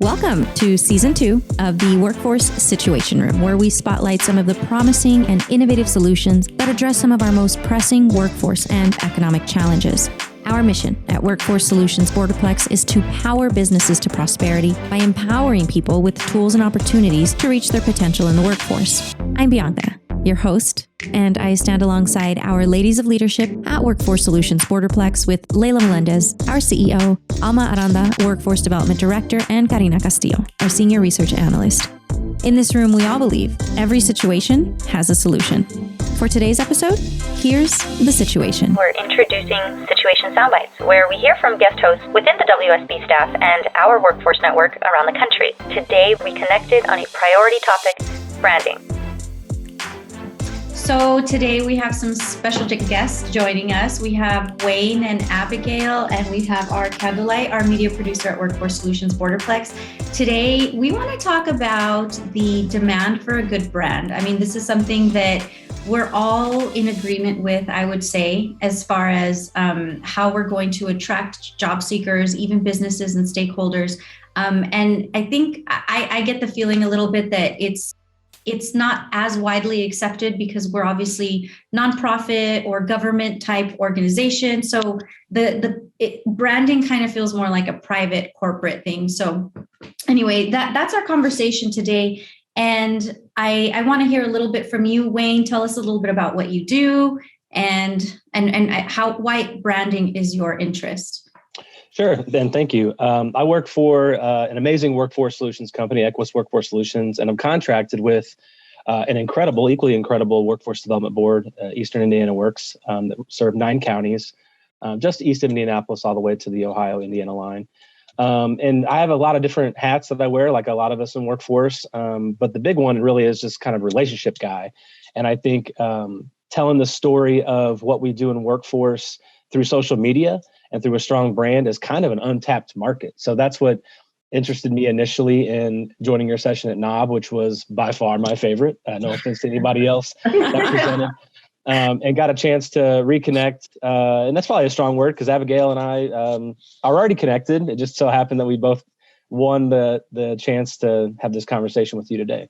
Welcome to Season 2 of the Workforce Situation Room, where we spotlight some of the promising and innovative solutions that address some of our most pressing workforce and economic challenges. Our mission at Workforce Solutions Borderplex is to power businesses to prosperity by empowering people with tools and opportunities to reach their potential in the workforce. I'm Bianca, your host, and I stand alongside our ladies of leadership at Workforce Solutions Borderplex with Leila Melendez, our CEO, Alma Aranda, Workforce Development Director, and Karina Castillo, our Senior Research Analyst. In this room, we all believe every situation has a solution. For today's episode, here's the situation. We're introducing Situation Soundbites, where we hear from guest hosts within the WSB staff and our workforce network around the country. Today, we connected on a priority topic, branding. So today we have some special guests joining us. We have Wayne and Abigail, and we have our Candlelight, our media producer at Workforce Solutions Borderplex. Today, we want to talk about the demand for a good brand. I mean, this is something that we're all in agreement with, I would say, as far as how we're going to attract job seekers, even businesses and stakeholders. And I think I get the feeling a little bit that it's not as widely accepted because we're obviously nonprofit or government type organization. So branding kind of feels more like a private corporate thing. So anyway, that's our conversation today. And I want to hear a little bit from you, Wayne. Tell us a little bit about what you do and why branding is your interest. Sure, Ben, thank you. I work for an amazing workforce solutions company, Equus Workforce Solutions, and I'm contracted with an equally incredible workforce development board, Eastern Indiana Works, that serve 9 counties, just east of Indianapolis, all the way to the Ohio-Indiana line. And I have a lot of different hats that I wear, like a lot of us in workforce, but the big one really is just kind of relationship guy. And I think telling the story of what we do in workforce through social media and through a strong brand is kind of an untapped market. So that's what interested me initially in joining your session at NAWB, which was by far my favorite. No offense to anybody else that presented. And got a chance to reconnect. And that's probably a strong word because Abigail and I are already connected. It just so happened that we both won the chance to have this conversation with you today.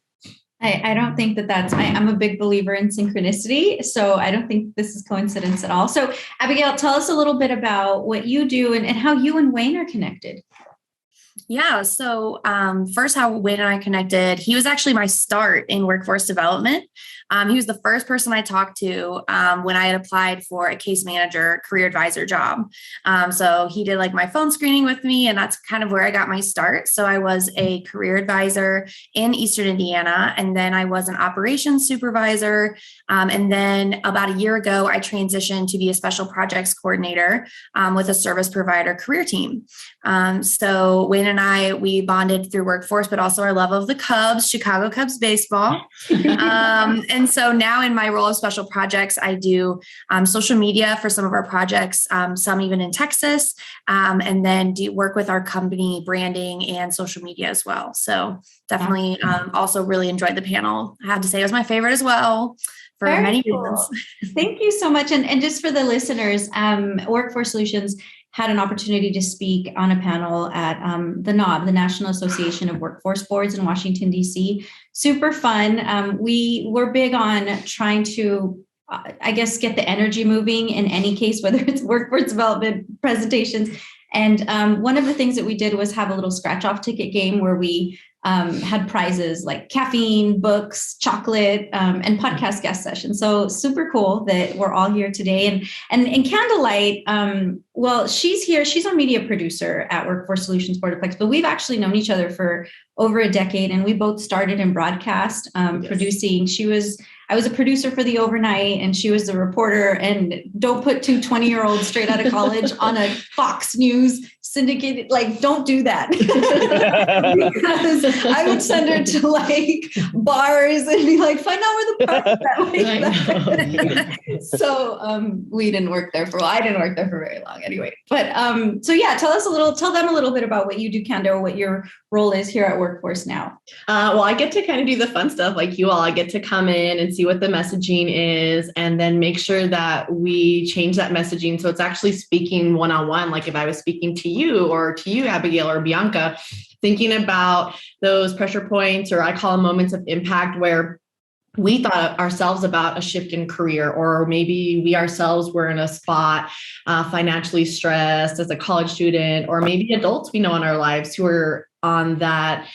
I don't think I'm a big believer in synchronicity, so I don't think this is coincidence at all. So Abigail, tell us a little bit about what you do and how you and Wayne are connected. Yeah. So first, how Wayne and I connected, he was actually my start in workforce development. He was the first person I talked to when I had applied for a case manager career advisor job. So he did like my phone screening with me, and that's kind of where I got my start. So I was a career advisor in Eastern Indiana, and then I was an operations supervisor. And then about a year ago, I transitioned to be a special projects coordinator with a service provider career team. So Wayne and we bonded through workforce, but also our love of the Cubs, Chicago Cubs baseball. And so now in my role of special projects, I do social media for some of our projects, some even in Texas, and then do work with our company branding and social media as well. So definitely also really enjoyed the panel. I have to say it was my favorite as well for Very many cool. reasons. Thank you so much. And just for the listeners, Workforce Solutions had an opportunity to speak on a panel at the NAWB, the National Association of Workforce Boards in Washington, D.C. Super fun. We were big on trying to, get the energy moving in any case, whether it's workforce development presentations. And one of the things that we did was have a little scratch-off ticket game where we had prizes like caffeine, books, chocolate, and podcast guest sessions. So super cool that we're all here today. And Candlelight, she's here. She's our media producer at Workforce Solutions Borderplex, but we've actually known each other for over a decade, and we both started in broadcast producing. I was a producer for the overnight, and she was the reporter. And don't put 2 20-year-olds straight out of college on a Fox News syndicated, don't do that. Because I would send her to bars and be like, find out where the party's at. So we didn't work there for a while. I didn't work there for very long anyway. But tell them a little bit about what you do, Kando, what your role is here at Workforce now. Well, I get to kind of do the fun stuff like you all. I get to come in and see what the messaging is, and then make sure that we change that messaging so it's actually speaking one-on-one. Like if I was speaking to you, Abigail or Bianca, thinking about those pressure points, or I call them moments of impact, where we thought ourselves about a shift in career, or maybe we ourselves were in a spot financially stressed as a college student, or maybe adults we know in our lives who are on that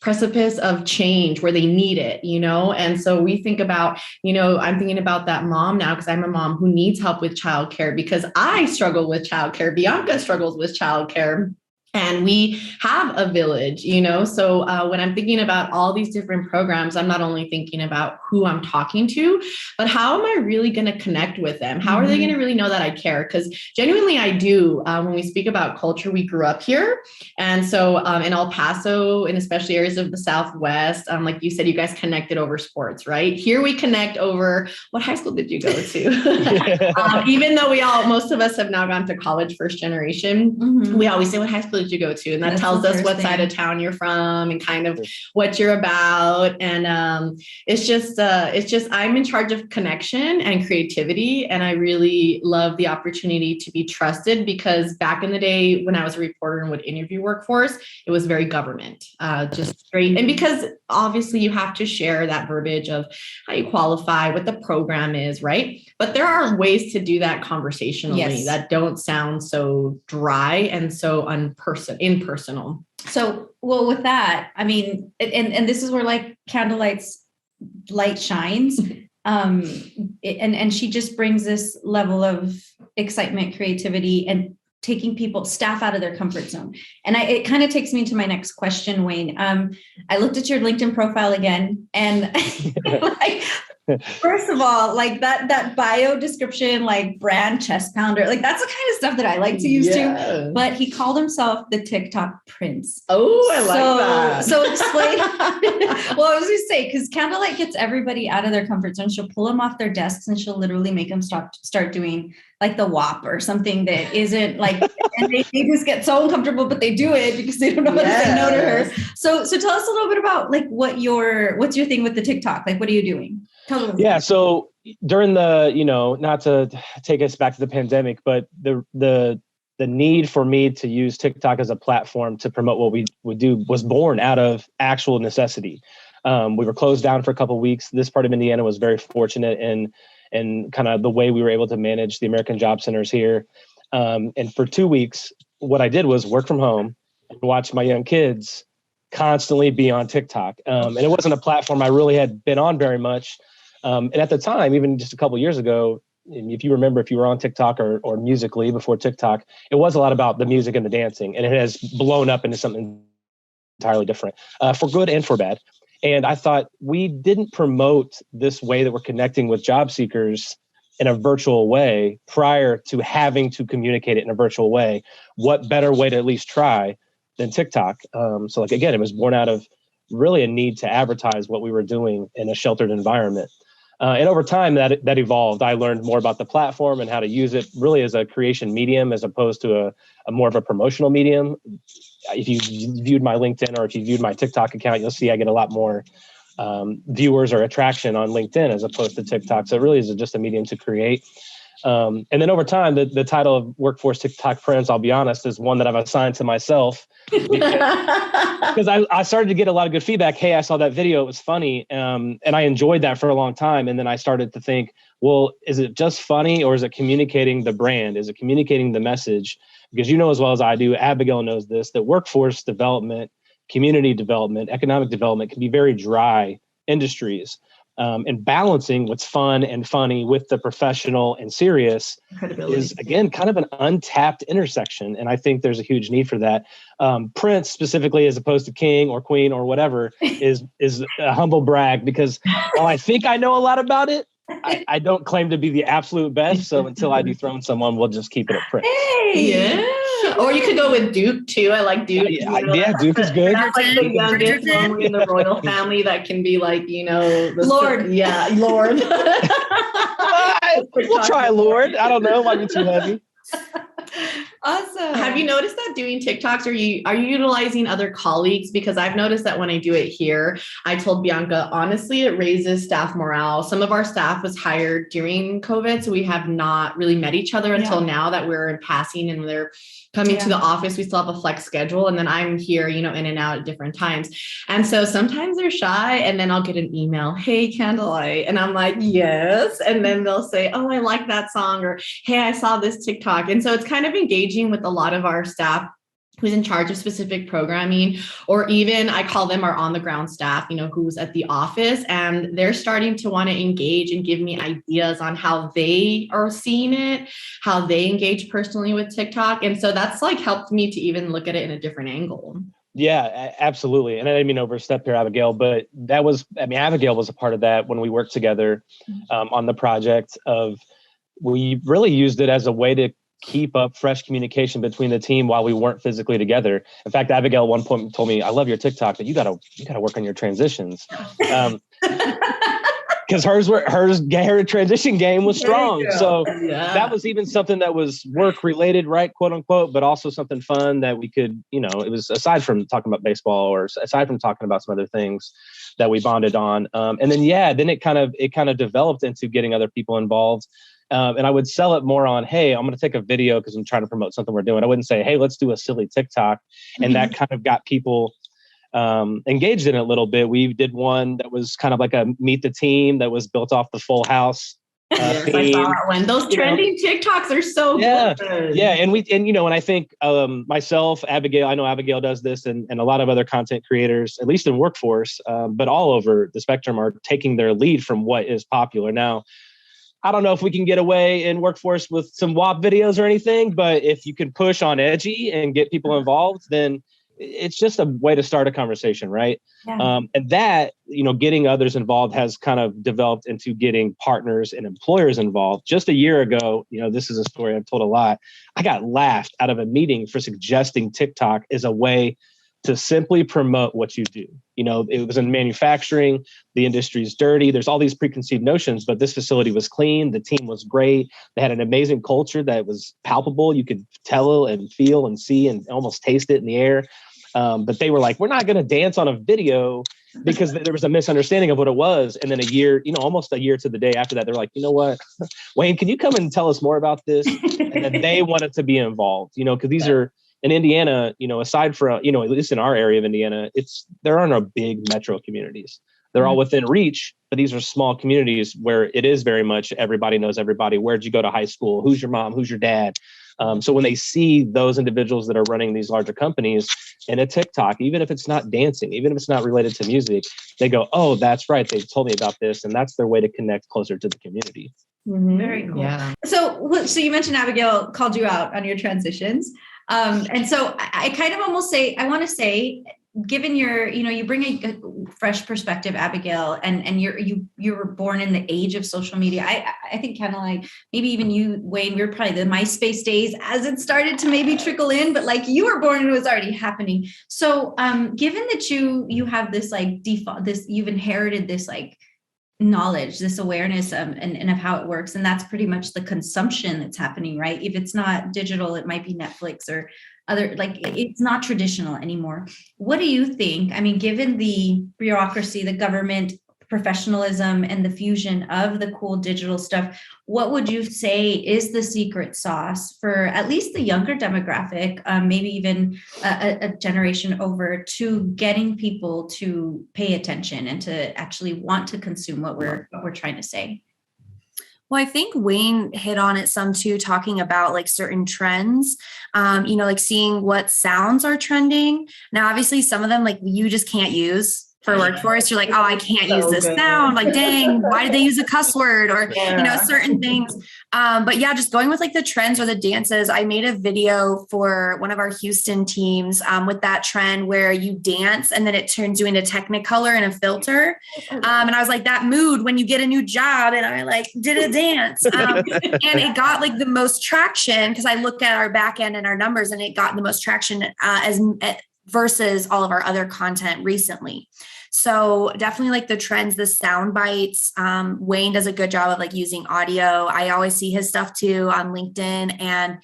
precipice of change where they need it, And so we think about, I'm thinking about that mom now, because I'm a mom who needs help with childcare, because I struggle with childcare. Bianca struggles with childcare. And we have a village, So when I'm thinking about all these different programs, I'm not only thinking about who I'm talking to, but how am I really going to connect with them? How are they going to really know that I care? Because genuinely I do. When we speak about culture, we grew up here. And so in El Paso, and especially areas of the Southwest, like you said, you guys connected over sports, right? Here we connect over what high school did you go to? Even though most of us have now gone to college, first generation, we always say, what high school did you go to? And that tells us what side of town you're from and kind of what you're about. And it's just I'm in charge of connection and creativity. And I really love the opportunity to be trusted, because back in the day when I was a reporter and would interview workforce, it was very government, just straight. And because obviously you have to share that verbiage of how you qualify, what the program is, right? But there are ways to do that conversationally that don't sound so dry and so impersonal. So, well, with that, I mean, and this is where like Candlelight's light shines. And she just brings this level of excitement, creativity, and taking staff out of their comfort zone. And it kind of takes me to my next question, Wayne. I looked at your LinkedIn profile again, and first of all, like that bio description, like brand chest pounder, like that's the kind of stuff that I like to use too. But he called himself the TikTok Prince. Oh, I like that. So explain. Well, I was going to say, because Candlelight gets everybody out of their comfort zone. She'll pull them off their desks and she'll literally make them start doing like the WAP or something that isn't like, and they just get so uncomfortable, but they do it because they don't know how to say no to her. So tell us a little bit about like what's your thing with the TikTok? Like, what are you doing? Yeah. So during the, not to take us back to the pandemic, but the need for me to use TikTok as a platform to promote what we would do was born out of actual necessity. We were closed down for a couple of weeks. This part of Indiana was very fortunate in kind of the way we were able to manage the American Job Centers here. And for 2 weeks, what I did was work from home and watch my young kids constantly be on TikTok. And it wasn't a platform I really had been on very much. And at the time, even just a couple of years ago, and if you remember, if you were on TikTok or Musical.ly before TikTok, it was a lot about the music and the dancing, and it has blown up into something entirely different, for good and for bad. And I thought, we didn't promote this way that we're connecting with job seekers in a virtual way prior to having to communicate it in a virtual way. What better way to at least try than TikTok? So like, again, it was born out of really a need to advertise what we were doing in a sheltered environment. And over time that evolved. I learned more about the platform and how to use it really as a creation medium as opposed to a more of a promotional medium. If you viewed my LinkedIn or if you viewed my TikTok account, you'll see I get a lot more viewers or attraction on LinkedIn as opposed to TikTok. So it really is just a medium to create. And then over time, the title of Workforce Tic Tac Friends, I'll be honest, is one that I've assigned to myself because I started to get a lot of good feedback. Hey, I saw that video. It was funny. And I enjoyed that for a long time. And then I started to think, well, is it just funny or is it communicating the brand? Is it communicating the message? Because you know as well as I do, Abigail knows this, that workforce development, community development, economic development can be very dry industries. And balancing what's fun and funny with the professional and serious is, again, kind of an untapped intersection. And I think there's a huge need for that. Prince specifically, as opposed to king or queen or whatever, is a humble brag, because while I think I know a lot about it, I don't claim to be the absolute best. So until I dethrone someone, we'll just keep it at Prince. Hey, yeah. Or you could go with Duke too. I like Duke. Yeah, Duke is good. That's like the youngest one in the royal family that can be like, Lord. Yeah, Lord. We'll try Lord. I don't know. Might be too heavy. Awesome. Have you noticed that doing TikToks, are you utilizing other colleagues? Because I've noticed that when I do it here, I told Bianca, honestly, it raises staff morale. Some of our staff was hired during COVID, so we have not really met each other until now that we're in passing and they're coming to the office. We still have a flex schedule, and then I'm here, in and out at different times. And so sometimes they're shy, and then I'll get an email, "Hey, Candlelight," and I'm like, "Yes." And then they'll say, "Oh, I like that song," or "Hey, I saw this TikTok." And so it's kind of engaging with a lot of our staff who's in charge of specific programming, or even I call them our on the ground staff, who's at the office, and they're starting to want to engage and give me ideas on how they are seeing it, how they engage personally with TikTok. And so that's like helped me to even look at it in a different angle. Yeah, absolutely. And I didn't mean to overstep here, Abigail, but Abigail was a part of that when we worked together on the project we really used it as a way to keep up fresh communication between the team while we weren't physically together. In fact, Abigail at one point told me, "I love your TikTok, but you gotta work on your transitions." Because her transition game was strong. So that was even something that was work related, right? "Quote unquote," but also something fun that we could, it was aside from talking about baseball or aside from talking about some other things that we bonded on. And then it kind of developed into getting other people involved. And I would sell it more on, "Hey, I'm going to take a video because I'm trying to promote something we're doing." I wouldn't say, "Hey, let's do a silly TikTok." And that kind of got people engaged in it a little bit. We did one that was kind of like a meet the team that was built off the Full House theme. I saw that one. Those trending TikToks are so good. Yeah. And I think myself, Abigail, I know Abigail does this, and a lot of other content creators, at least in workforce, but all over the spectrum, are taking their lead from what is popular now. I don't know if we can get away in workforce with some WAP videos or anything, but if you can push on edgy and get people involved, then it's just a way to start a conversation, right? Yeah. And that, getting others involved has kind of developed into getting partners and employers involved. Just a year ago, this is a story I've told a lot. I got laughed out of a meeting for suggesting TikTok as a way to simply promote what you do. It was in manufacturing, the industry's dirty. There's all these preconceived notions, but this facility was clean. The team was great. They had an amazing culture that was palpable. You could tell and feel and see and almost taste it in the air. But they were like, "We're not going to dance on a video," because there was a misunderstanding of what it was. And then almost a year to the day after that, they're like, "You know what, Wayne, can you come and tell us more about this?" And then they wanted to be involved, because these are, in Indiana, aside from, at least in our area of Indiana, there are no big metro communities. They're all within reach, but these are small communities where it is very much everybody knows everybody. Where'd you go to high school? Who's your mom? Who's your dad? So when they see those individuals that are running these larger companies in a TikTok, even if it's not dancing, even if it's not related to music, they go, "Oh, that's right. They told me about this." And that's their way to connect closer to the community. Very cool. Yeah. So you mentioned Abigail called you out on your transitions. And so I kind of I want to say, given you bring a fresh perspective, Abigail, and you were born in the age of social media. I think kind of like maybe even you, Wayne, you're probably the MySpace days as it started to maybe trickle in, but like you were born and it was already happening. So given that you have this like default, you've inherited this like knowledge, this awareness and of how it works. And that's pretty much the consumption that's happening, right? If it's not digital, it might be Netflix or other, like it's not traditional anymore. What do you think? I mean, given the bureaucracy, the government, professionalism, and the fusion of the cool digital stuff, what would you say is the secret sauce for at least the younger demographic, maybe even a generation over, to getting people to pay attention and to actually want to consume what we're trying to say? Well, I think Wayne hit on it some too, talking about like certain trends, like seeing what sounds are trending. Now, obviously, some of them like you just can't use for workforce. You're like, "Oh, I can't use this sound. Like, dang, why did they use a cuss word?" Or, certain things. But yeah, just going with like the trends or the dances. I made a video for one of our Houston teams with that trend where you dance and then it turns you into Technicolor and a filter. And I was like, that mood when you get a new job, and I like did a dance. And it got like the most traction because I looked at our back end and our numbers, and it got the most traction versus all of our other content recently. So definitely like the trends, the sound bites. Wayne does a good job of like using audio. I always see his stuff too on LinkedIn, and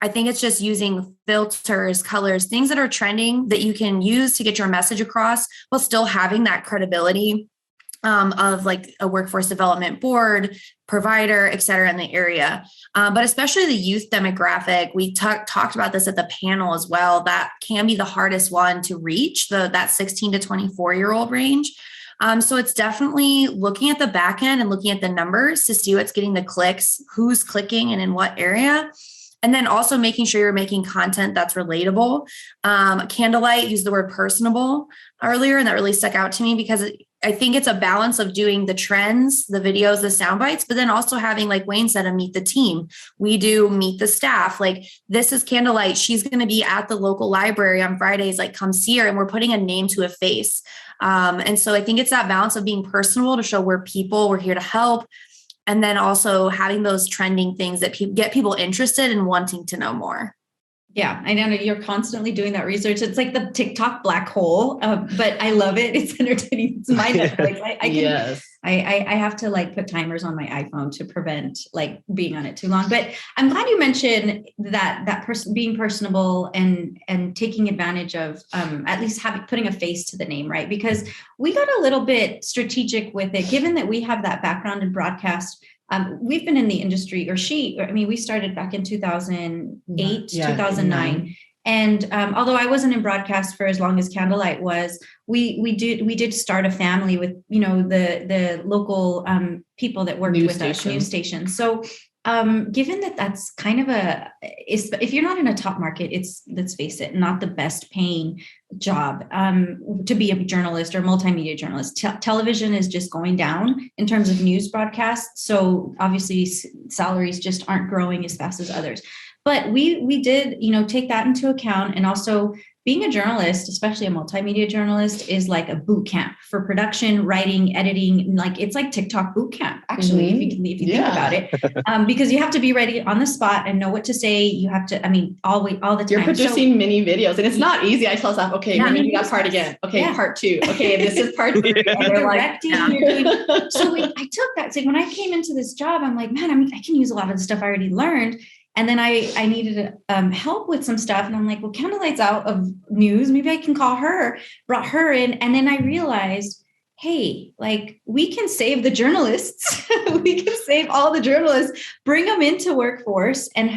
I think it's just using filters, colors, things that are trending that you can use to get your message across while still having that credibility of like a workforce development board, provider, et cetera, in the area. But especially the youth demographic, we talked about this at the panel as well. That can be the hardest one to reach, that 16 to 24-year-old range. So it's definitely looking at the back end and looking at the numbers to see what's getting the clicks, who's clicking and in what area. And then also making sure you're making content that's relatable. Candlelight used the word personable earlier, and that really stuck out to me because I think it's a balance of doing the trends, the videos, the sound bites, but then also having, like Wayne said, a meet the team. We do meet the staff. Like, this is Candlelight. She's going to be at the local library on Fridays. Like, come see her. And we're putting a name to a face. And so I think it's that balance of being personable to show we're people, we're here to help. And then also having those trending things that get people interested and wanting to know more. Yeah, I know you're constantly doing that research. It's like the TikTok black hole, but I love it. It's entertaining. It's my Netflix. I have to like put timers on my iPhone to prevent like being on it too long. But I'm glad you mentioned that person being personable and taking advantage of at least putting a face to the name, right? Because we got a little bit strategic with it, given that we have that background in broadcast. We've been in the industry, we started back in 2008, 2009. And although I wasn't in broadcast for as long as Candlelight was, we did start a family with, the local people that worked with us, news stations. So given that that's kind of if you're not in a top market, it's, let's face it, not the best paying job to be a journalist or multimedia journalist. Television is just going down in terms of news broadcasts. So obviously salaries just aren't growing as fast as others. But we did, take that into account. And also being a journalist, especially a multimedia journalist, is like a boot camp for production, writing, editing. Like, it's like TikTok boot camp, actually, if you think about it, because you have to be ready on the spot and know what to say. You have to, all the time. You're producing mini videos, and it's not easy. I tell staff, okay, we're going to do that part again. Okay, part 2. Okay, this is part 3. And they're like, So I took that. So when I came into this job, I'm like, man, I can use a lot of the stuff I already learned. And then I needed help with some stuff. And I'm like, well, Candlelight's out of news. Maybe I can call her, brought her in. And then I realized, hey, like, we can save the journalists. We can save all the journalists, bring them into workforce and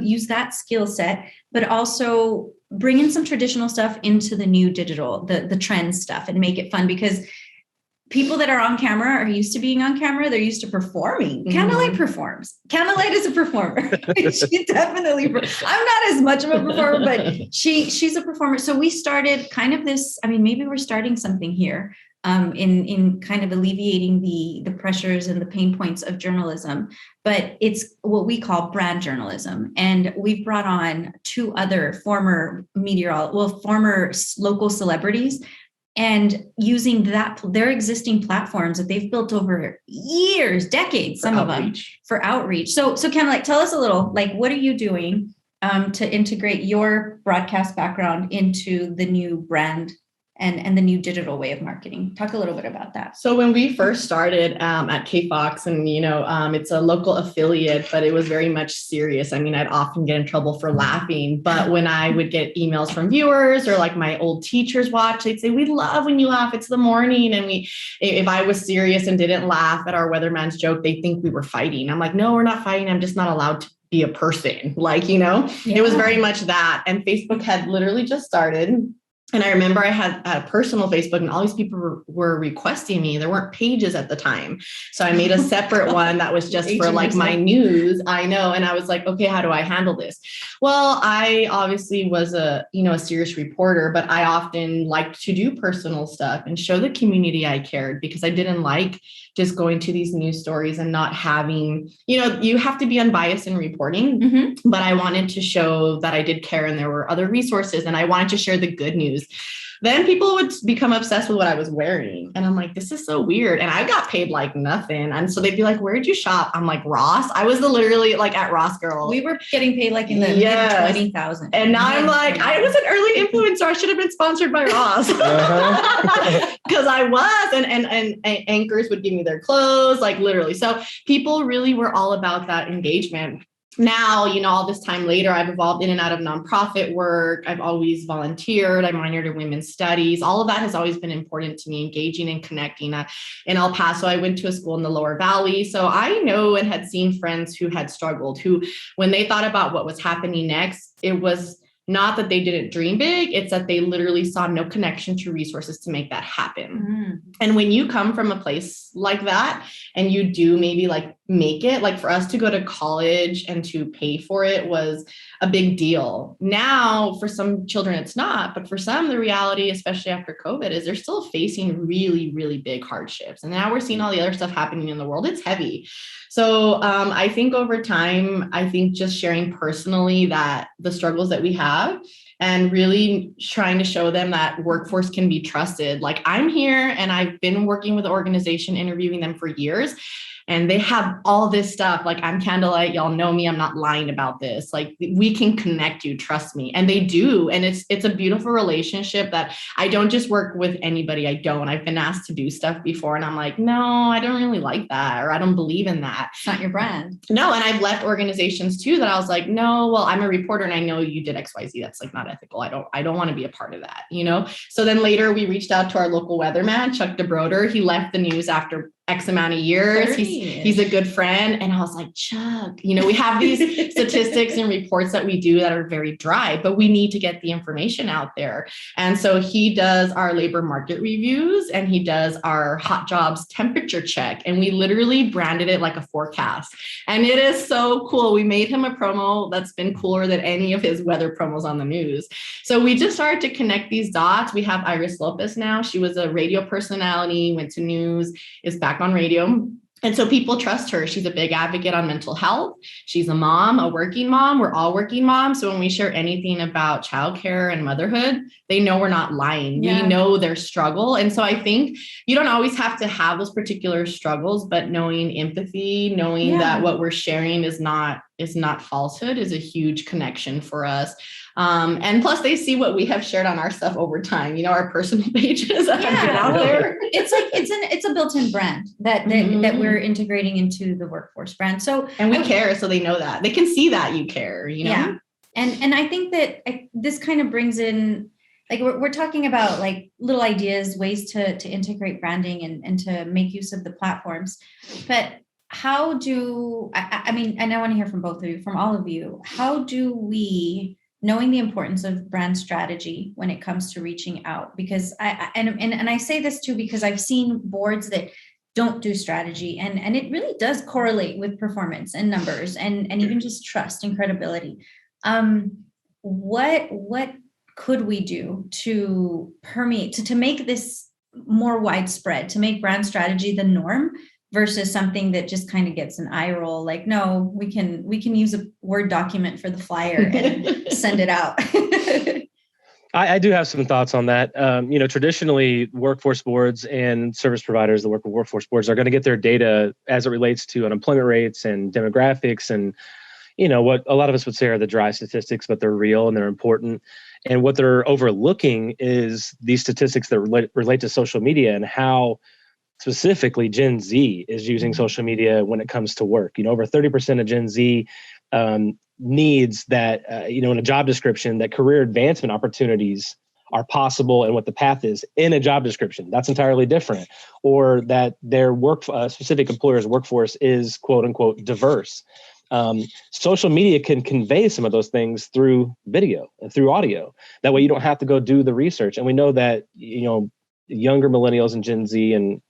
use that skill set, but also bring in some traditional stuff into the new digital, the trend stuff, and make it fun, because people that are on camera are used to being on camera. They're used to performing. Candlelight performs. Candlelight is a performer. She definitely, I'm not as much of a performer, but she's a performer. So we started kind of this, maybe we're starting something here in kind of alleviating the pressures and the pain points of journalism, but it's what we call brand journalism. And we've brought on 2 other former former local celebrities, and using their existing platforms that they've built over years, decades, some of them for outreach. So Candlelight, tell us a little, like, what are you doing to integrate your broadcast background into the new brand and the new digital way of marketing? Talk a little bit about that. So when we first started at KFOX, and it's a local affiliate, but it was very much serious. I'd often get in trouble for laughing, but when I would get emails from viewers or like my old teachers watch, they'd say, "We love when you laugh. It's the morning." And if I was serious and didn't laugh at our weatherman's joke, they think we were fighting. I'm like, no, we're not fighting. I'm just not allowed to be a person. It was very much that. And Facebook had literally just started. And I remember I had a personal Facebook, and all these people were requesting me. There weren't pages at the time. So I made a separate one that was just for like my news. I know. And I was like, okay, how do I handle this? Well, I obviously was a serious reporter, but I often liked to do personal stuff and show the community I cared, because I didn't like just going to these news stories and not having, you have to be unbiased in reporting, but I wanted to show that I did care and there were other resources, and I wanted to share the good news. Then people would become obsessed with what I was wearing. And I'm like, this is so weird. And I got paid like nothing. And so they'd be like, where'd you shop? I'm like, Ross. I was literally like at Ross Girl. We were getting paid like in the mid 20,000. And now I'm like, I was an early influencer. I should have been sponsored by Ross. Because I was. And anchors would give me their clothes, like literally. So people really were all about that engagement. now, all this time later, I've evolved in and out of nonprofit work. I've always volunteered. I minored in women's studies. All of that has always been important to me, engaging and connecting. In El Paso, I went to a school in the Lower Valley. So I know and had seen friends who had struggled, who, when they thought about what was happening next, it was not that they didn't dream big, it's that they literally saw no connection to resources to make that happen. Mm. And when you come from a place like that and you do maybe like make it, like for us to go to college and to pay for it was a big deal. Now, for some children, it's not, but for some, the reality, especially after COVID, is they're still facing really, really big hardships. And now we're seeing all the other stuff happening in the world. It's heavy. So I think over time, just sharing personally that the struggles that we have and really trying to show them that workforce can be trusted. Like I'm here and I've been working with the organization, interviewing them for years. And they have all this stuff. Like I'm Candlelight, y'all know me. I'm not lying about this. Like we can connect you, trust me. And they do. And it's a beautiful relationship that I don't just work with anybody. I've been asked to do stuff before. And I'm like, no, I don't really like that. Or I don't believe in that. It's not your brand. No. And I've left organizations too that I was like, no, well, I'm a reporter and I know you did XYZ. That's like not ethical. I don't want to be a part of that, So then later we reached out to our local weatherman, Chuck DeBroder. He left the news after X amount of years. He's a good friend. And I was like, Chuck, we have these statistics and reports that we do that are very dry, but we need to get the information out there. And so he does our labor market reviews and he does our hot jobs temperature check. And we literally branded it like a forecast. And it is so cool. We made him a promo that's been cooler than any of his weather promos on the news. So we just started to connect these dots. We have Iris Lopez now. She was a radio personality, went to news, is back on radio. And so people trust her. She's a big advocate on mental health. She's a mom, a working mom. We're all working moms. So when we share anything about childcare and motherhood, they know we're not lying. Yeah. We know their struggle. And so I think you don't always have to have those particular struggles, but knowing empathy, knowing that what we're sharing is not falsehood is a huge connection for us. And plus they see what we have shared on our stuff over time, our personal pages that have been out there. It's like, it's a built-in brand that we're integrating into the workforce brand. So, and we care. So they know that they can see that you care, Yeah. And I think that this kind of brings in, like, we're talking about like little ideas, ways to integrate branding and to make use of the platforms, but how do, and I want to hear from both of you, from all of you, how do we, knowing the importance of brand strategy when it comes to reaching out, because I say this too, because I've seen boards that don't do strategy and it really does correlate with performance and numbers and even just trust and credibility. What could we do to permeate, to make this more widespread, to make brand strategy the norm versus something that just kind of gets an eye roll? Like, no, we can use a Word document for the flyer and send it out. I do have some thoughts on that. Traditionally, workforce boards and service providers that work with workforce boards are going to get their data as it relates to unemployment rates and demographics and, what a lot of us would say are the dry statistics, but they're real and they're important. And what they're overlooking is these statistics that relate to social media and how specifically Gen Z is using social media when it comes to work. Over 30% of Gen Z needs that, in a job description, that career advancement opportunities are possible and what the path is in a job description. That's entirely different. Or that their specific employer's workforce is quote unquote diverse. Social media can convey some of those things through video and through audio. That way you don't have to go do the research. And we know that, younger millennials and Gen Z and,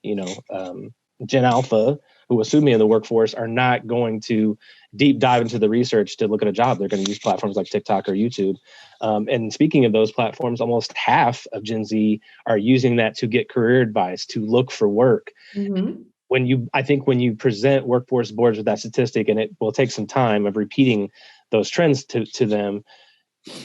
Gen Alpha, who assume me in the workforce, are not going to deep dive into the research to look at a job. They're going to use platforms like TikTok or YouTube. And speaking of those platforms, almost half of Gen Z are using that to get career advice, to look for work. Mm-hmm. When you present workforce boards with that statistic, and it will take some time of repeating those trends to them,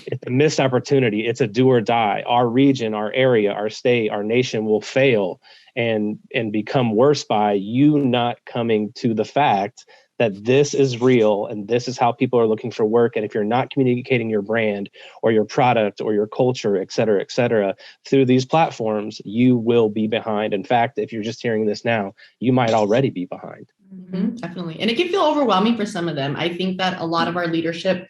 it's a missed opportunity. It's a do or die. Our region, our area, our state, our nation will fail and become worse by you not coming to the fact that this is real and this is how people are looking for work. And if you're not communicating your brand or your product or your culture, et cetera, through these platforms, you will be behind. In fact, if you're just hearing this now, you might already be behind. Definitely. And it can feel overwhelming for some of them. I think that a lot of our leadership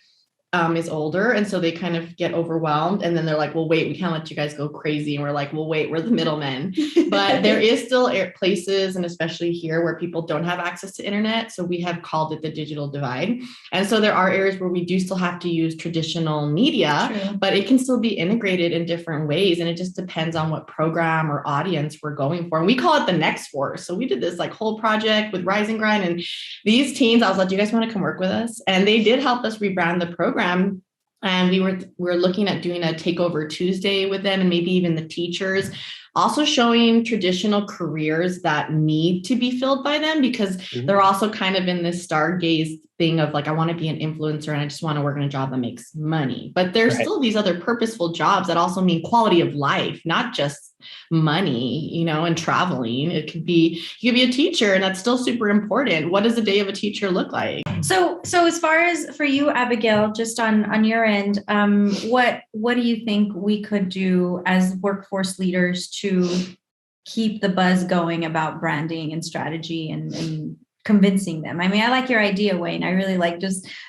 is older. And so they kind of get overwhelmed. And then they're like, well, wait, we can't let you guys go crazy. And we're like, well, wait, we're the middlemen. But there is still places, and especially here, where people don't have access to internet. So we have called it the digital divide. And so there are areas where we do still have to use traditional media, True. but it can still be integrated in different ways. And it just depends on what program or audience we're going for. And we call it the Next Force. So we did this like whole project with Rise and Grind. And these teens, I was like, do you guys want to come work with us? And they did help us rebrand the program. And we were looking at doing a takeover Tuesday with them, and maybe even the teachers, also showing traditional careers that need to be filled by them, because they're also kind of in this stargaze thing of like, I want to be an influencer and I just want to work in a job that makes money. But there's still these other purposeful jobs that also mean quality of life, not just money, and traveling. You could be a teacher, and that's still super important. What does a day of a teacher look like? So as far as for you, Abigail, just on your end, what do you think we could do as workforce leaders to keep the buzz going about branding and strategy and convincing them? I mean, I like your idea, Wayne. I really like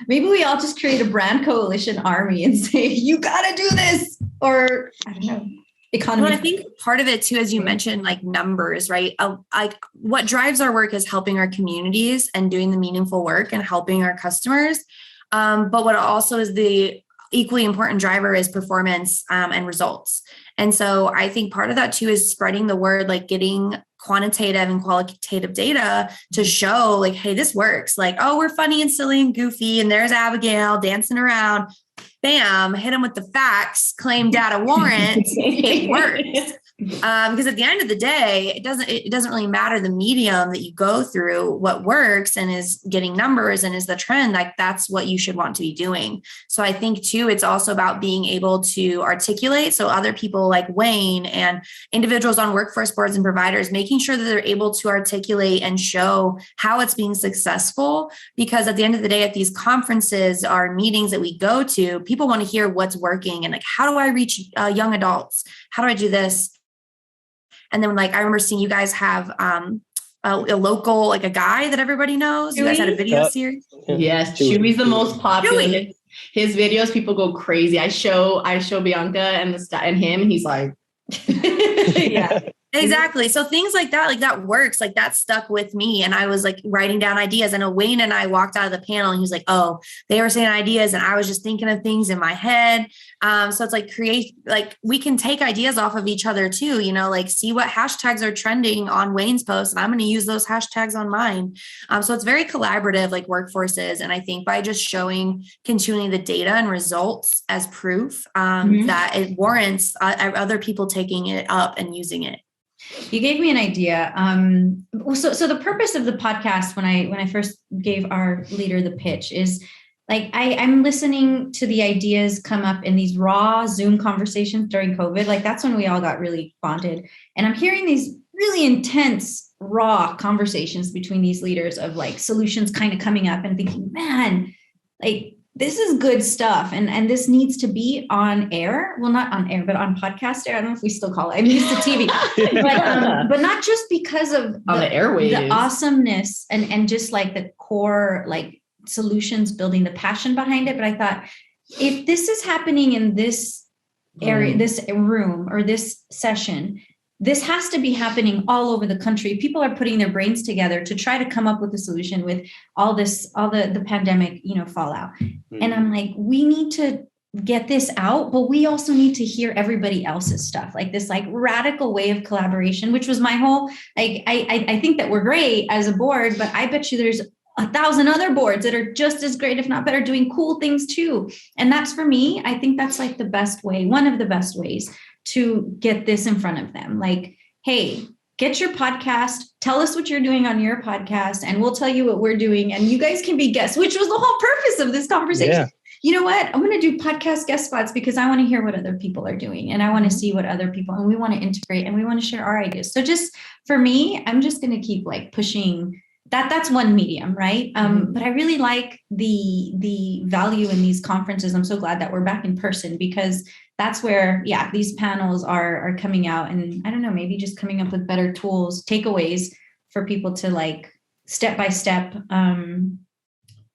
maybe we all just create a brand coalition army and say, you got to do this, or I don't know. Economy. Well, I think part of it too, as you mentioned, like numbers, right? Like what drives our work is helping our communities and doing the meaningful work and helping our customers. But what also is the equally important driver is performance and results. And so I think part of that too is spreading the word, like getting quantitative and qualitative data to show like, hey, this works. Like, oh, we're funny and silly and goofy, and there's Abigail dancing around. Bam, hit them with the facts, claim data warrant, it works. Because at the end of the day, it doesn't really matter the medium that you go through. What works and is getting numbers and is the trend, like that's what you should want to be doing. So I think too, it's also about being able to articulate. So other people like Wayne and individuals on workforce boards and providers, making sure that they're able to articulate and show how it's being successful. Because at the end of the day, at these conferences or meetings that we go to, people want to hear what's working and like, how do I reach young adults? How do I do this? And then like, I remember seeing you guys have a local, like a guy that everybody knows. You guys had a video series. Yes. Chewy's the most popular. Chewy. His videos, people go crazy. I show Bianca and him, and he's like, Yeah. Exactly. So things like that works, like that stuck with me. And I was like writing down ideas. I know Wayne and I walked out of the panel and he was like, oh, they were saying ideas. And I was just thinking of things in my head. So it's like we can take ideas off of each other too, like see what hashtags are trending on Wayne's post. And I'm going to use those hashtags on mine. So it's very collaborative, like workforce is. And I think by just showing continually the data and results as proof that it warrants other people taking it up and using it. You gave me an idea. So the purpose of the podcast, when I first gave our leader the pitch, is like I'm listening to the ideas come up in these raw Zoom conversations during COVID. Like that's when we all got really bonded, and I'm hearing these really intense raw conversations between these leaders of like solutions kind of coming up, and thinking, man, like this is good stuff. And this needs to be on air. Well, not on air, but on podcast air. I don't know if we still call it. I'm used to TV, but not just because of on the airwaves, the awesomeness and just like the core, like solutions, building the passion behind it. But I thought if this is happening in this area, this room or this session, this has to be happening all over the country. People are putting their brains together to try to come up with a solution with all the pandemic, fallout. And I'm like, we need to get this out, but we also need to hear everybody else's stuff, like this like radical way of collaboration, which was my whole, like, I think that we're great as a board, but I bet you there's 1,000 other boards that are just as great, if not better, doing cool things too. And that's, for me, I think that's like the best way, one of the best ways to get this in front of them. Like, hey, get your podcast, tell us what you're doing on your podcast, and we'll tell you what we're doing. And you guys can be guests, which was the whole purpose of this conversation. Yeah. You know what? I'm going to do podcast guest spots because I want to hear what other people are doing. And I want to see what other people, and we want to integrate and we want to share our ideas. So just for me, I'm just going to keep like pushing that. That's one medium, right? But I really like the value in these conferences. I'm so glad that we're back in person, because that's where, these panels are coming out, and I don't know, maybe just coming up with better tools, takeaways for people to like step-by-step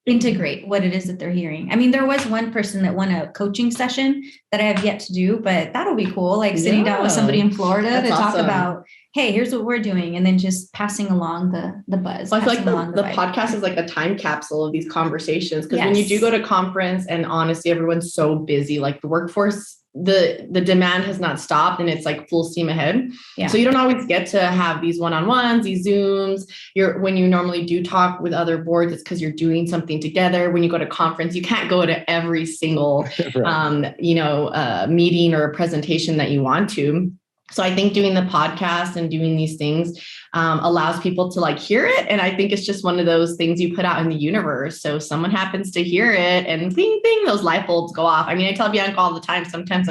integrate what it is that they're hearing. I mean, there was one person that won a coaching session that I have yet to do, but that'll be cool. Like sitting down with somebody in Florida to talk about, hey, here's what we're doing. And then just passing along the buzz. Well, I feel like the podcast is like a time capsule of these conversations. Because when you do go to conference, and honestly, everyone's so busy, like the workforce, the demand has not stopped and it's like full steam ahead. Yeah. So you don't always get to have these one-on-ones, these Zooms. When you normally do talk with other boards, it's because you're doing something together. When you go to conference, you can't go to every single, meeting or presentation that you want to. So I think doing the podcast and doing these things allows people to like hear it. And I think it's just one of those things you put out in the universe. So someone happens to hear it and bing, bing, those light bulbs go off. I mean, I tell Bianca all the time, sometimes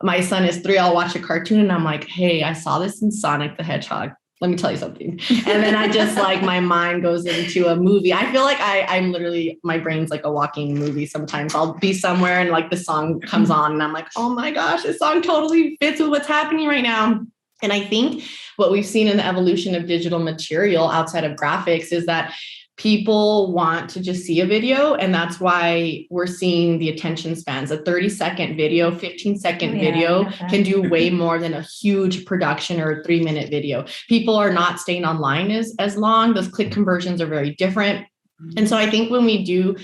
my son is 3, I'll watch a cartoon and I'm like, hey, I saw this in Sonic the Hedgehog. Let me tell you something. And then I just like, my mind goes into a movie. I feel like I'm literally, my brain's like a walking movie. Sometimes I'll be somewhere and like the song comes on and I'm like, oh my gosh, this song totally fits with what's happening right now. And I think what we've seen in the evolution of digital material outside of graphics is that people want to just see a video. And that's why we're seeing the attention spans. A 30-second video, 15-second video can do way more than a huge production or a 3-minute video. People are not staying online as long. Those click conversions are very different. And so I think when we do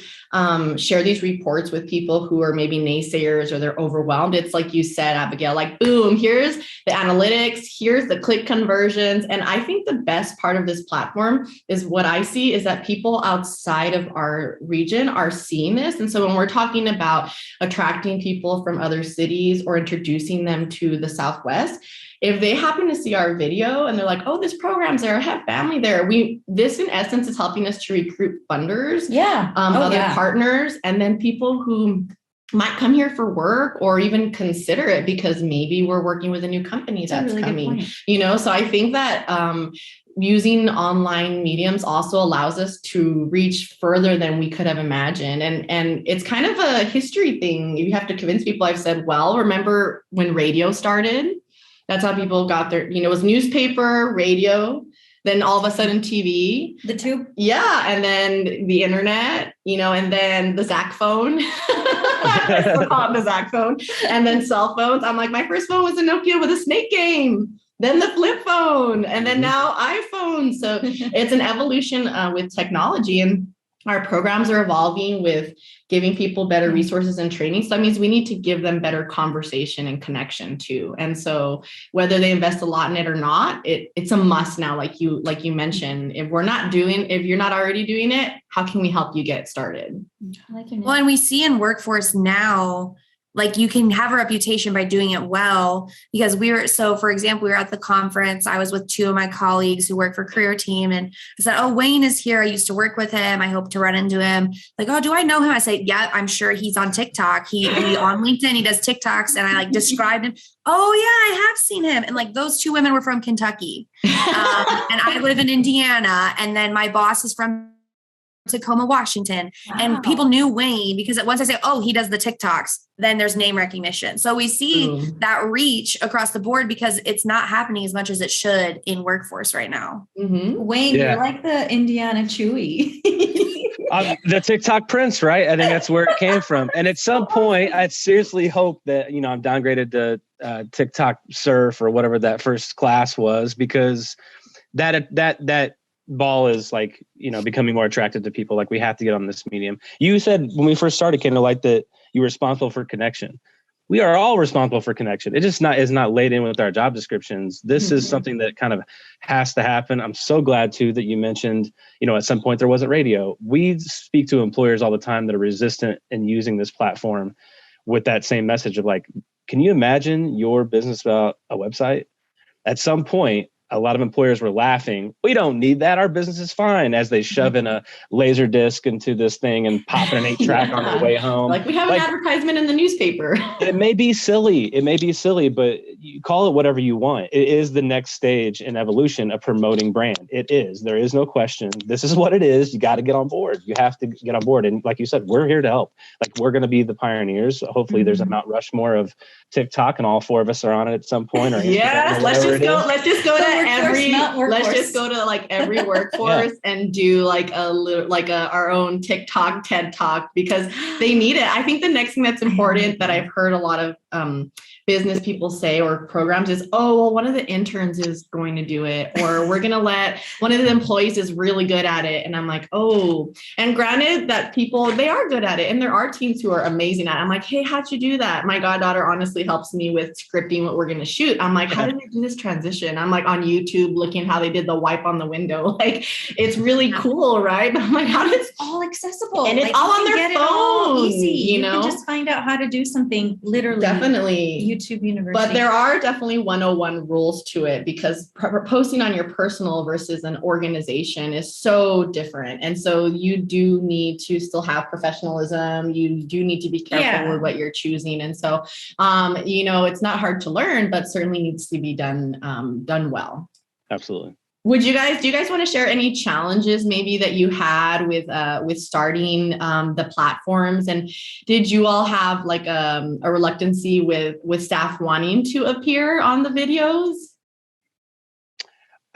share these reports with people who are maybe naysayers or they're overwhelmed, it's like you said, Abigail, like, boom, here's the analytics, here's the click conversions. And I think the best part of this platform is what I see is that people outside of our region are seeing this. And so when we're talking about attracting people from other cities or introducing them to the Southwest, if they happen to see our video and they're like, oh, this program's there, I have family there. This in essence is helping us to recruit funders, other partners, and then people who might come here for work or even consider it because maybe we're working with a new company that's really coming, So I think that using online mediums also allows us to reach further than we could have imagined. And it's kind of a history thing. You have to convince people. I've said, well, remember when radio started? That's how people got their, it was newspaper, radio, then all of a sudden TV. The tube. Yeah. And then the internet, and then the Zac phone. I still call it the Zac phone. And then cell phones. I'm like, my first phone was a Nokia with a snake game. Then the flip phone. And then now iPhone. So it's an evolution with technology. And our programs are evolving with giving people better resources and training. So that means we need to give them better conversation and connection too. And so whether they invest a lot in it or not, it's a must now, like you mentioned. If you're not already doing it, how can we help you get started? Well, and we see in workforce now, like you can have a reputation by doing it well, because for example, we were at the conference. I was with 2 of my colleagues who work for Career Team. And I said, oh, Wayne is here. I used to work with him. I hope to run into him. Like, oh, do I know him? I say, yeah, I'm sure he's on TikTok. He on LinkedIn, he does TikToks. And I like described him. Oh yeah, I have seen him. And like those 2 women were from Kentucky. And I live in Indiana. And then my boss is from Tacoma, Washington. Wow. And people knew Wayne because once I say, oh, he does the TikToks, then there's name recognition. So we see that reach across the board because it's not happening as much as it should in workforce right now. Mm-hmm. Wayne, you're like the Indiana Chewy. The TikTok prince, right? I think that's where it came from. And at some point, I seriously hope that, I'm downgraded to TikTok surf or whatever that first class was, because that ball is like, becoming more attractive to people. Like we have to get on this medium. You said when we first started, Kendall, like that you were responsible for connection. We are all responsible for connection. It just is not laid in with our job descriptions. This is something that kind of has to happen. I'm so glad too that you mentioned, at some point there wasn't radio. We speak to employers all the time that are resistant in using this platform with that same message of like, can you imagine your business without a website? At some point, a lot of employers were laughing. We don't need that. Our business is fine, as they shove in a laser disc into this thing and popping an 8-track on their way home. Like we have an advertisement in the newspaper. It may be silly, but you call it whatever you want. It is the next stage in evolution of promoting brand. It is. There is no question. This is what it is. You got to get on board. You have to get on board. And like you said, we're here to help. Like we're going to be the pioneers. Hopefully there's a Mount Rushmore of TikTok and all 4 of us are on it at some point. Or yes, let's just go there. let's just go to like every workforce and do like our own TikTok, TED Talk, because they need it. I think the next thing that's important that I've heard a lot of business people say or programs is, oh, well, one of the interns is going to do it, or we're going to let one of the employees is really good at it. And I'm like, oh, and granted that people, they are good at it. And there are teams who are amazing at it. I'm like, hey, how'd you do that? My goddaughter honestly helps me with scripting what we're going to shoot. I'm like, how did they do this transition? I'm like on YouTube looking how they did the wipe on the window. Like, it's really cool, right? But I'm like, how did it's all accessible and it's all on their phone, easy. You know, can just find out how to do something literally. Definitely. YouTube University. But there are definitely 101 rules to it, because posting on your personal versus an organization is so different. And so you do need to still have professionalism. You do need to be careful with what you're choosing. And so, you know, it's not hard to learn, but certainly needs to be done well. Absolutely. Do you guys want to share any challenges maybe that you had with starting the platforms? And did you all have like a reluctancy with staff wanting to appear on the videos?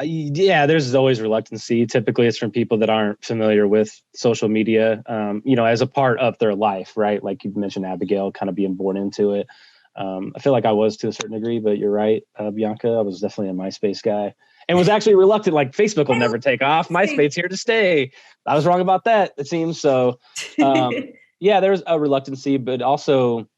Yeah, there's always reluctancy. Typically it's from people that aren't familiar with social media, you know, as a part of their life, right? Like you mentioned, Abigail, kind of being born into it. I feel like I was to a certain degree, but you're right, Bianca, I was definitely a MySpace guy. And was actually reluctant, like Facebook will never take off. MySpace here to stay. I was wrong about that, it seems. So yeah, there's a reluctancy, but also,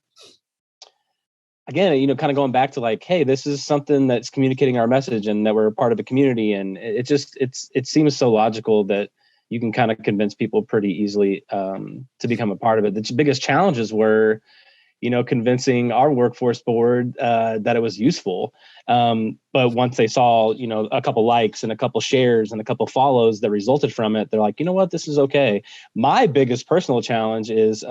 again, you know, kind of going back to like, hey, this is something that's communicating our message and that we're a part of a community. And it seems so logical that you can kind of convince people pretty easily to become a part of it. The biggest challenges were, you know, convincing our workforce board that it was useful. But once they saw, you know, a couple likes and a couple shares and a couple follows that resulted from it, they're like, you know what, this is okay. My biggest personal challenge is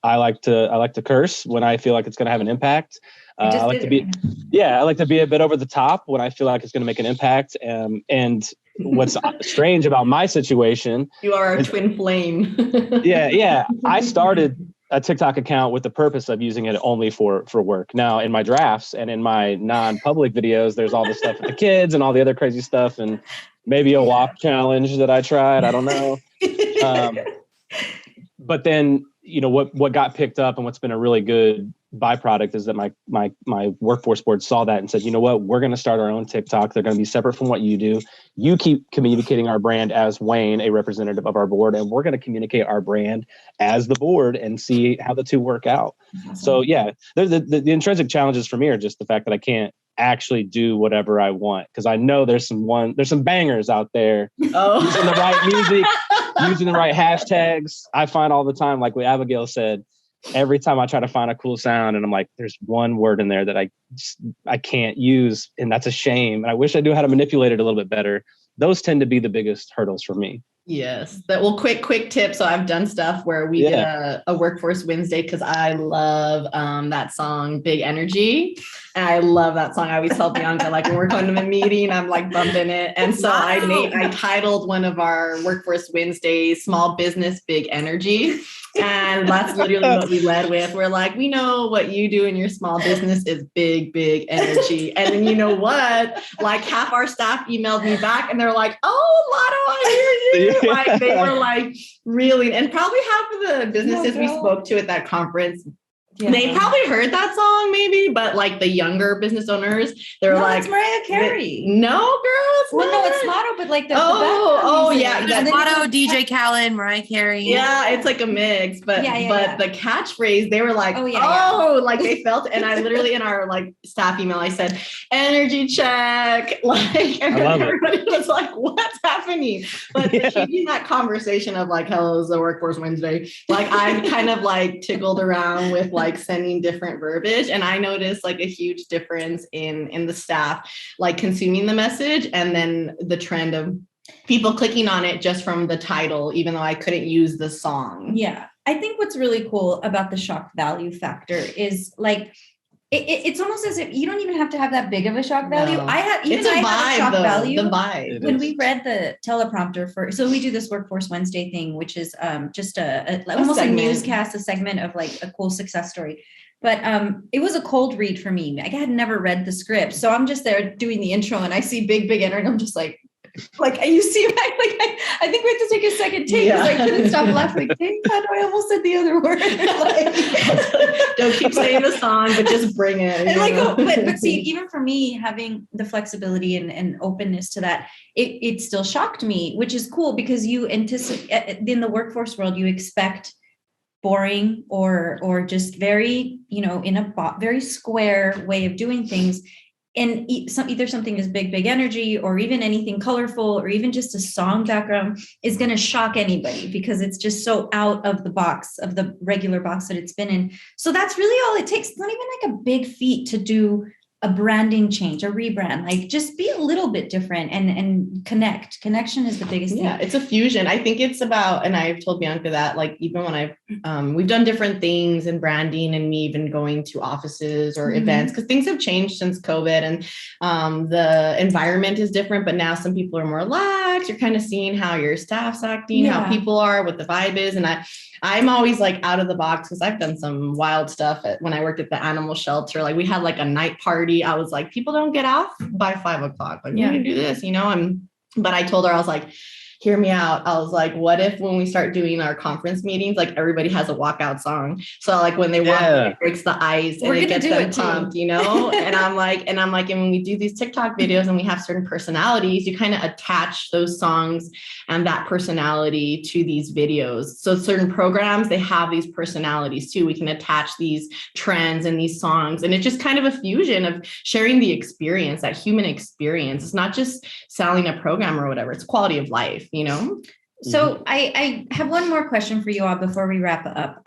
I like to curse when I feel like it's going to have an impact. I like to be a bit over the top when I feel like it's going to make an impact. And what's strange about my situation, you are a twin flame. Yeah. I started a TikTok account with the purpose of using it only for work. Now, in my drafts and in my non-public videos, there's all the stuff with the kids and all the other crazy stuff, and maybe a walk challenge that I tried. I don't know. But then, you know, what got picked up and what's been a really good byproduct is that my workforce board saw that and said, you know what, we're going to start our own TikTok. They're going to be separate from what you do. You keep communicating our brand as Wayne, a representative of our board, and we're going to communicate our brand as the board and see how the two work out. Awesome. So yeah, the intrinsic challenges for me are just the fact that I can't actually do whatever I want, because I know there's some bangers out there using the right music, using the right hashtags. I find all the time, like what Abigail said, every time I try to find a cool sound and I'm like, there's one word in there that I can't use, and that's a shame. And I wish I knew how to manipulate it a little bit better. Those tend to be the biggest hurdles for me. Yes. Quick tip. So I've done stuff where we did a Workforce Wednesday because I love that song, Big Energy. And I love that song. I always tell Bianca, like when we're going to a meeting, I'm like bumping it. And so I titled one of our Workforce Wednesdays, Small Business, Big Energy. And that's literally what we led with. We're like, we know what you do in your small business is big, big energy. And then you know what? Like half our staff emailed me back and they're like, oh, Lotto, I hear you. Like they were like really, and probably half of the businesses we spoke to at that conference, they probably heard that song maybe, but like the younger business owners, they're like, it's Mariah Carey. No, girl, it's well, no, it's Lotto, but like the yeah, Lotto, DJ Khaled, Mariah Carey. Yeah, it's like a mix, but the catchphrase, they were like, like they felt it. And I literally in our like staff email, I said, energy check. Like everybody was like, what's happening? But keeping that conversation of like, hello, it's the Workforce Wednesday. Like I'm kind of like tickled around with like sending different verbiage. And I noticed like a huge difference in the staff, like consuming the message, and then the trend of people clicking on it just from the title, even though I couldn't use the song. Yeah. I think what's really cool about the shock value factor is like, It's almost as if you don't even have to have that big of a shock value. No. I have It's a have a vibe, shock though. value. The vibe. When we read the teleprompter so we do this Workforce Wednesday thing, which is just almost a newscast, a segment of like a cool success story. But it was a cold read for me. I had never read the script. So I'm just there doing the intro and I see big enter and I'm just like you see, I think we have to take a second take because I couldn't stop laughing. Dang, God, I almost said the other word. Don't keep saying the song, but just bring it. And but see, even for me, having the flexibility and openness to that, it still shocked me, which is cool because you anticipate in the workforce world, you expect boring or just very, in a very square way of doing things. And either something is big energy or even anything colorful or even just a song background is going to shock anybody because it's just so out of the box of the regular box that it's been in. So that's really all it takes. It's not even like a big feat to do a branding change, a rebrand, like just be a little bit different and connect. Connection is the biggest thing. Yeah, it's a fusion. I think it's about, and I've told Bianca that, like, even when we've done different things in branding and me even going to offices or events, because things have changed since COVID and the environment is different, but now some people are more lax. You're kind of seeing how your staff's acting, how people are, what the vibe is. And I'm always like out of the box because I've done some wild stuff when I worked at the animal shelter. Like we had like a night party. I was like, people don't get off by 5 o'clock. Like, we can do this, but I told her, I was like, hear me out. I was like, what if when we start doing our conference meetings, like everybody has a walkout song. So like when they walk, it breaks the ice and it gets them pumped, and I'm like, and when we do these TikTok videos and we have certain personalities, you kind of attach those songs and that personality to these videos. So certain programs, they have these personalities too. We can attach these trends and these songs. And it's just kind of a fusion of sharing the experience, that human experience. It's not just selling a program or whatever, it's quality of life. So I have one more question for you all before we wrap up.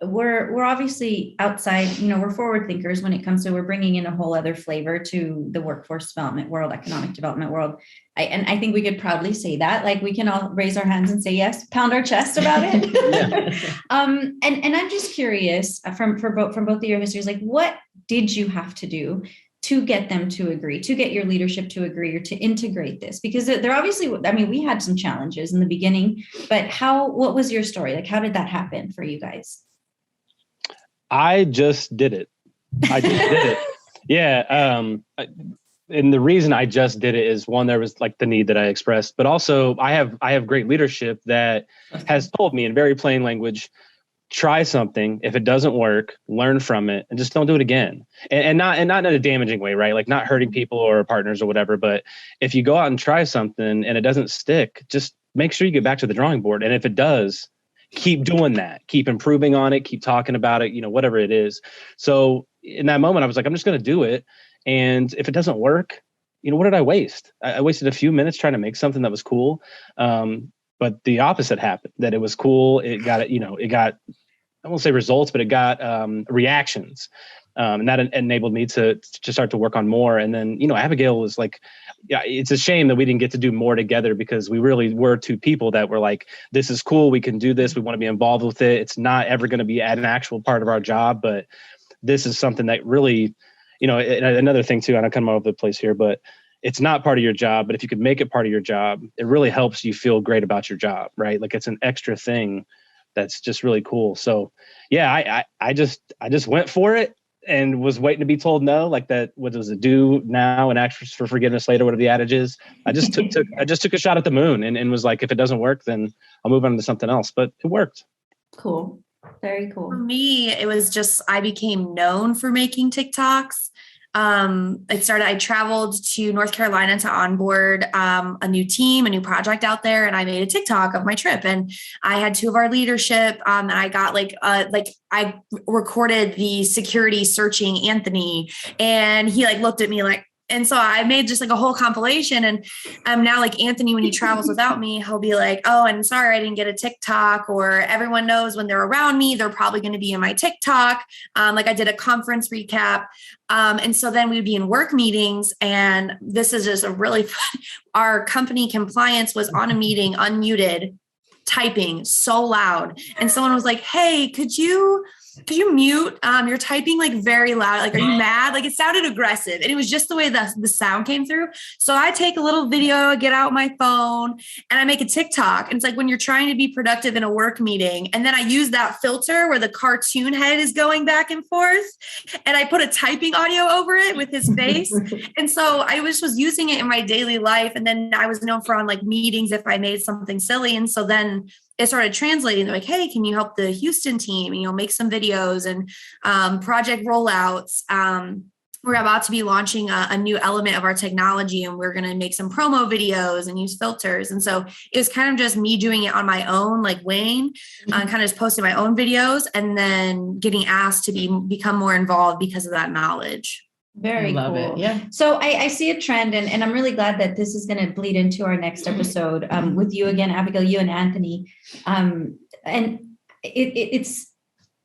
We're obviously outside, we're forward thinkers when it comes to, we're bringing in a whole other flavor to the workforce development world, economic development world. I think we could proudly say that, like we can all raise our hands and say, yes, pound our chest about it. And I'm just curious from both of your histories, like what did you have to do to get them to agree, to get your leadership to agree or to integrate this? Because they're obviously, we had some challenges in the beginning, but what was your story? Like, how did that happen for you guys? I just did it. Yeah. And the reason I just did it is, one, there was like the need that I expressed, but also I have great leadership that has told me in very plain language, try something. If it doesn't work, learn from it and just don't do it again. And not in a damaging way, right? Like not hurting people or partners or whatever. But if you go out and try something and it doesn't stick, just make sure you get back to the drawing board. And if it does, keep doing that, keep improving on it, keep talking about it, whatever it is. So in that moment, I was like, I'm just going to do it. And if it doesn't work, what did I waste? I wasted a few minutes trying to make something that was cool. But the opposite happened, that it was cool. It got, it got, I won't say results, but it got reactions. And that enabled me to start to work on more. And then, Abigail was like, yeah, it's a shame that we didn't get to do more together because we really were two people that were like, this is cool. We can do this. We want to be involved with it. It's not ever going to be an actual part of our job, but this is something that really, another thing too, and I come all over the place here, but it's not part of your job, but if you could make it part of your job, it really helps you feel great about your job, right? Like it's an extra thing that's just really cool. So yeah, I just went for it and was waiting to be told no, like that, what does it do now and ask for forgiveness later, whatever the adage is. I just took a shot at the moon and was like, if it doesn't work, then I'll move on to something else, but it worked. Cool. Very cool. For me, it was just, I became known for making TikToks. I traveled to North Carolina to onboard a new team, a new project out there, and I made a TikTok of my trip. And I had two of our leadership, and I got I recorded the security searching Anthony, and he looked at me like. And so I made just a whole compilation. And now Anthony, when he travels without me, he'll be like, oh, and sorry, I didn't get a TikTok, or everyone knows when they're around me, they're probably going to be in my TikTok. I did a conference recap. And so then we'd be in work meetings, and this is just a really fun. Our company compliance was on a meeting, unmuted, typing so loud. And someone was like, hey, could you could you mute? You're typing like very loud. Like, are you mad? Like, it sounded aggressive. And it was just the way the sound came through. So I take a little video, get out my phone, and I make a TikTok. And it's like when you're trying to be productive in a work meeting. And then I use that filter where the cartoon head is going back and forth. And I put a typing audio over it with his face. And so I was using it in my daily life. And then I was known for on like meetings if I made something silly. And so then it started translating. They're like, hey, can you help the Houston team, make some videos and project rollouts. We're about to be launching a new element of our technology, and we're going to make some promo videos and use filters. And so it was kind of just me doing it on my own, like Wayne, kind of just posting my own videos and then getting asked to become more involved because of that knowledge. Very Love cool. it. Yeah. So I see a trend, and I'm really glad that this is going to bleed into our next episode with you again, Abigail, you and Anthony. And it's,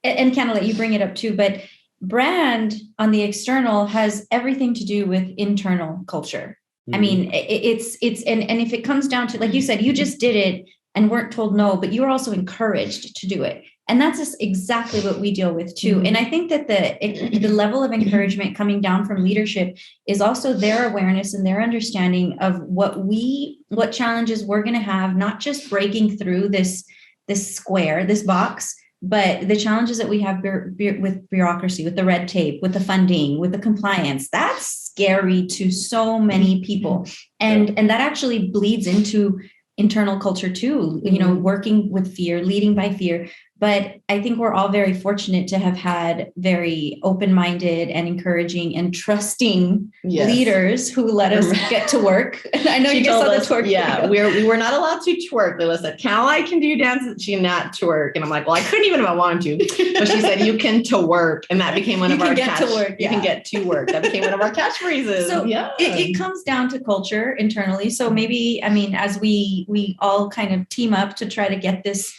and Ken, I'll let you bring it up too, but brand on the external has everything to do with internal culture. I mean, it's, and if it comes down to, like you said, you just did it and weren't told no, but you were also encouraged to do it. And that's just exactly what we deal with too. And I think that the level of encouragement coming down from leadership is also their awareness and their understanding of what challenges we're going to have, not just breaking through this square, this box, but the challenges that we have with bureaucracy, with the red tape, with the funding, with the compliance. That's scary to so many people. And that actually bleeds into internal culture too, working with fear, leading by fear. But I think we're all very fortunate to have had very open-minded and encouraging and trusting leaders who let us get to work. I know you guys saw the twerk. Yeah, we were not allowed to twerk. They said, Caroline can do dance, she not twerk. And I'm like, well, I couldn't even if I wanted to. But she said, you can to work. And that became one of our catch. You can get to work. That became one of our catchphrases. So it comes down to culture internally. So maybe, as we all kind of team up to try to get this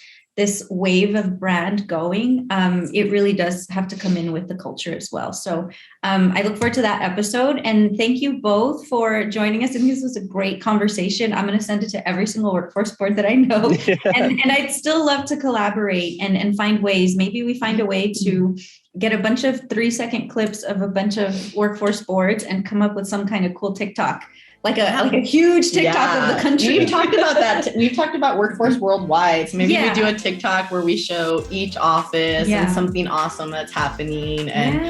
wave of brand going, it really does have to come in with the culture as well. So I look forward to that episode. And thank you both for joining us. And this was a great conversation. I'm going to send it to every single workforce board that I know. And I'd still love to collaborate and find ways. Maybe we find a way to get a bunch of 3-second clips of a bunch of workforce boards and come up with some kind of cool TikTok. Like a huge TikTok of the country. We've talked about that. We've talked about workforce worldwide. So maybe we do a TikTok where we show each office and something awesome that's happening. And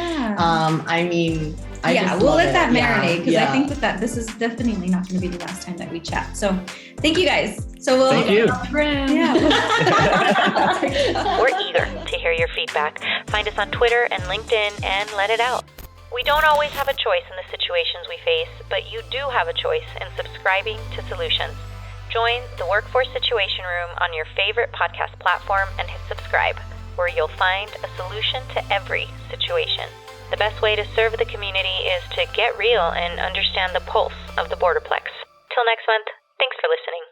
we'll let that marinate because I think that this is definitely not going to be the last time that we chat. So thank you guys. So we'll thank you. We're eager to hear your feedback. Find us on Twitter and LinkedIn and let it out. We don't always have a choice in the situations we face, but you do have a choice in subscribing to solutions. Join the Workforce Situation Room on your favorite podcast platform and hit subscribe, where you'll find a solution to every situation. The best way to serve the community is to get real and understand the pulse of the Borderplex. Till next month, thanks for listening.